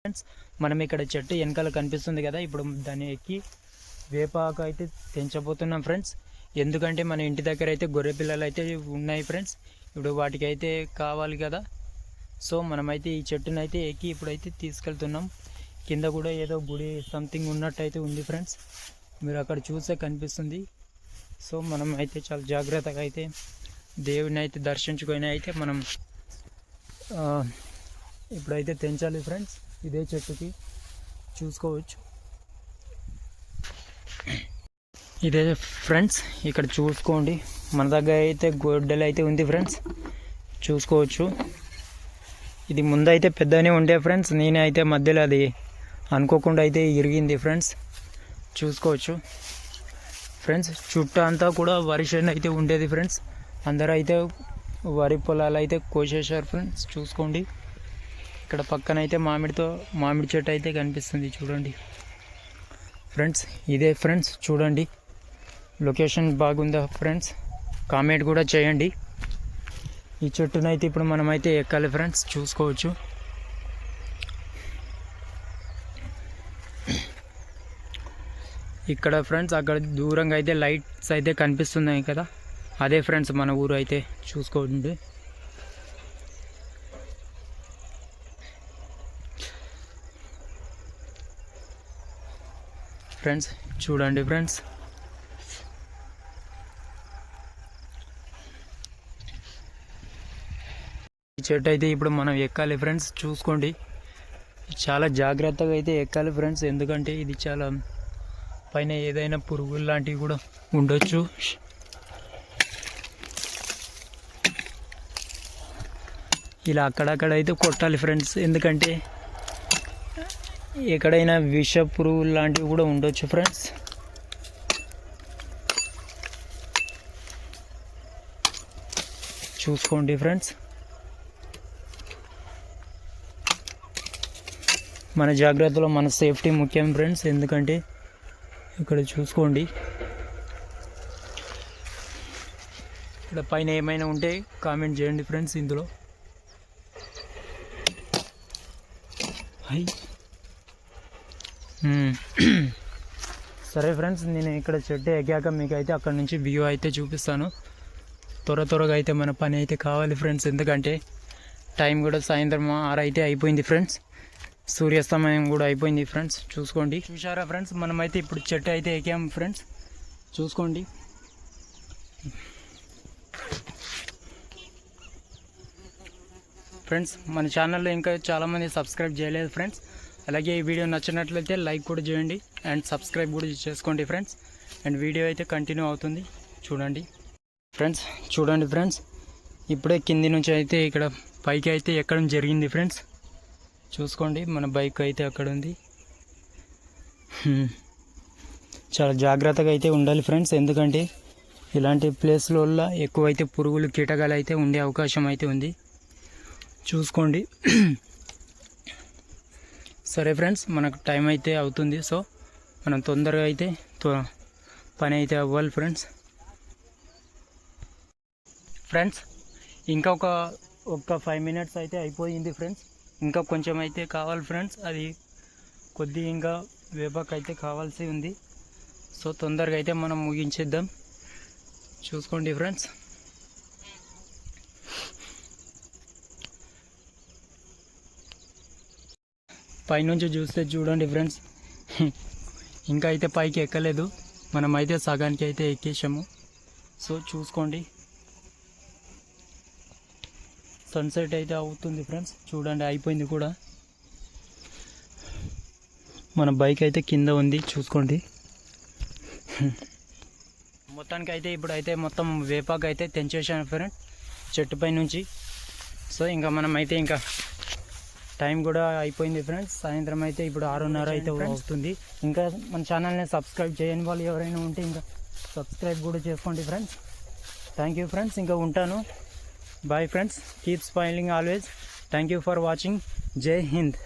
Friends మనం ఇక్కడ చెట్టు వెనకాల కనిపిస్తుంది కదా, ఇప్పుడు దాన్ని ఎక్కి వేపాకు అయితే తెంచబోతున్నాం ఫ్రెండ్స్. ఎందుకంటే మన ఇంటి దగ్గర అయితే గొర్రె పిల్లలు అయితే ఉన్నాయి ఫ్రెండ్స్. ఇప్పుడు వాటికి అయితే కావాలి కదా, సో మనమైతే ఈ చెట్టును అయితే ఎక్కి ఇప్పుడైతే తీసుకెళ్తున్నాం. కింద కూడా ఏదో గుడి సంథింగ్ ఉన్నట్టు అయితే ఉంది ఫ్రెండ్స్, మీరు అక్కడ చూస్తే కనిపిస్తుంది. సో మనం అయితే చాలా జాగ్రత్తగా అయితే దేవుని అయితే దర్శించుకొని అయితే మనం ఇప్పుడైతే తెంచాలి ఫ్రెండ్స్. ఇదే చెట్టుకి చూసుకోవచ్చు. ఇదే ఫ్రెండ్స్, ఇక్కడ చూసుకోండి, మన దగ్గర అయితే గొడ్డలు అయితే ఉంది ఫ్రెండ్స్, చూసుకోవచ్చు. ఇది ముందైతే పెద్దనే ఉండే ఫ్రెండ్స్, నేనే అయితే మధ్యలో అది అనుకోకుండా అయితే ఇరిగింది ఫ్రెండ్స్, చూసుకోవచ్చు. ఫ్రెండ్స్ చుట్టూ అంతా కూడా వరి చేను అయితే ఉండేది ఫ్రెండ్స్, అందరూ అయితే వరి పొలాలు అయితే కోసేశారు ఫ్రెండ్స్, చూసుకోండి. ఇక్కడ పక్కన అయితే మామిడి చెట్టు అయితే కనిపిస్తుంది చూడండి ఫ్రెండ్స్. ఇదే ఫ్రెండ్స్ చూడండి, లొకేషన్ బాగుందా ఫ్రెండ్స్, కామెంట్ కూడా చేయండి. ఈ చెట్టునైతే ఇప్పుడు మనమైతే ఎక్కాలి ఫ్రెండ్స్, చూసుకోవచ్చు. ఇక్కడ ఫ్రెండ్స్ అక్కడ దూరంగా అయితే లైట్స్ అయితే కనిపిస్తున్నాయి కదా, అదే ఫ్రెండ్స్ మన ఊరు అయితే, చూసుకోండి. ఫ్రెండ్స్ చూడండి ఫ్రెండ్స్, ఈ చెట్టు అయితే ఇప్పుడు మనం ఎక్కాలి ఫ్రెండ్స్, చూసుకోండి. చాలా జాగ్రత్తగా అయితే ఎక్కాలి ఫ్రెండ్స్, ఎందుకంటే ఇది చాలా పైన ఏదైనా పురుగులు లాంటివి కూడా ఉండొచ్చు. ఇలా అక్కడక్కడ అయితే కొట్టాలి ఫ్రెండ్స్, ఎందుకంటే ఎక్కడైనా విష పురుగులు లాంటివి కూడా ఉండొచ్చు ఫ్రెండ్స్. చూసుకోండి ఫ్రెండ్స్, మన జాగ్రత్తలో మన సేఫ్టీ ముఖ్యం ఫ్రెండ్స్, ఎందుకంటే ఇక్కడ చూసుకోండి, ఇక్కడ పైన ఏమైనా ఉంటే కామెంట్ చేయండి ఫ్రెండ్స్. ఇందులో సరే ఫ్రెండ్స్, నేను ఇక్కడ చెట్టు ఎక్కాక మీకు అయితే అక్కడ నుంచి వ్యూ అయితే చూపిస్తాను. త్వరగా అయితే మన పని అయితే కావాలి ఫ్రెండ్స్, ఎందుకంటే టైం కూడా సాయంత్రం 6 అయితే అయిపోయింది ఫ్రెండ్స్, సూర్యాస్తమయం కూడా అయిపోయింది ఫ్రెండ్స్, చూసుకోండి. చూసారా ఫ్రెండ్స్, మనమైతే ఇప్పుడు చెట్టు అయితే ఎక్కాము ఫ్రెండ్స్, చూసుకోండి. ఫ్రెండ్స్ మన ఛానల్లో ఇంకా చాలామంది సబ్స్క్రైబ్ చేయలేదు ఫ్రెండ్స్, అలాగే ఈ వీడియో నచ్చినట్లయితే లైక్ కూడా చేయండి అండ్ సబ్స్క్రైబ్ కూడా చేసుకోండి ఫ్రెండ్స్. అండ్ వీడియో అయితే కంటిన్యూ అవుతుంది చూడండి ఫ్రెండ్స్. చూడండి ఫ్రెండ్స్, ఇప్పుడే కింది నుంచి అయితే ఇక్కడ పైకి అయితే ఎక్కడం జరిగింది ఫ్రెండ్స్, చూసుకోండి. మన బైక్ అయితే అక్కడ ఉంది. చాలా జాగ్రత్తగా అయితే ఉండాలి ఫ్రెండ్స్, ఎందుకంటే ఇలాంటి ప్లేస్లలో ఎక్కువైతే పురుగులు కీటకాలు అయితే ఉండే అవకాశం అయితే ఉంది, చూసుకోండి. సరే ఫ్రెండ్స్, మనకు టైం అయితే అవుతుంది, సో మనం తొందరగా అయితే పని అయితే అవ్వాలి ఫ్రెండ్స్. ఇంకా ఒక 5 minutes అయితే అయిపోయింది ఫ్రెండ్స్, ఇంకా కొంచెం అయితే కావాలి ఫ్రెండ్స్, అది కొద్దిగా ఇంకా వేపాకు అయితే కావాల్సి ఉంది, సో తొందరగా అయితే మనం ముగించేద్దాం, చూసుకోండి ఫ్రెండ్స్. పైనుంచి చూస్తే చూడండి ఫ్రెండ్స్, ఇంకా అయితే పైకి ఎక్కలేదు, మనం అయితే సగానికి అయితే ఎక్కేసాము, సో చూసుకోండి. సన్సెట్ అయితే అవుతుంది ఫ్రెండ్స్, చూడండి, అయిపోయింది కూడా. మన బైక్ అయితే కింద ఉంది, చూసుకోండి. మొత్తానికి అయితే ఇప్పుడైతే మొత్తం వేపాకు అయితే తెంచేసాను ఫ్రెండ్ చెట్టుపై నుంచి. సో ఇంకా మనం అయితే ఇంకా టైం కూడా అయిపోయింది ఫ్రెండ్స్, సాయంత్రం అయితే ఇప్పుడు 6:30 అయితే అవుతుంది. ఇంకా మన ఛానల్ని సబ్స్క్రైబ్ చేయని వాళ్ళు ఎవరైనా ఉంటే ఇంకా సబ్స్క్రైబ్ కూడా చేసుకోండి ఫ్రెండ్స్. థ్యాంక్ యూ ఫ్రెండ్స్, ఇంకా ఉంటాను. Bye friends, keep smiling always. Thank you for watching. జై హింద్.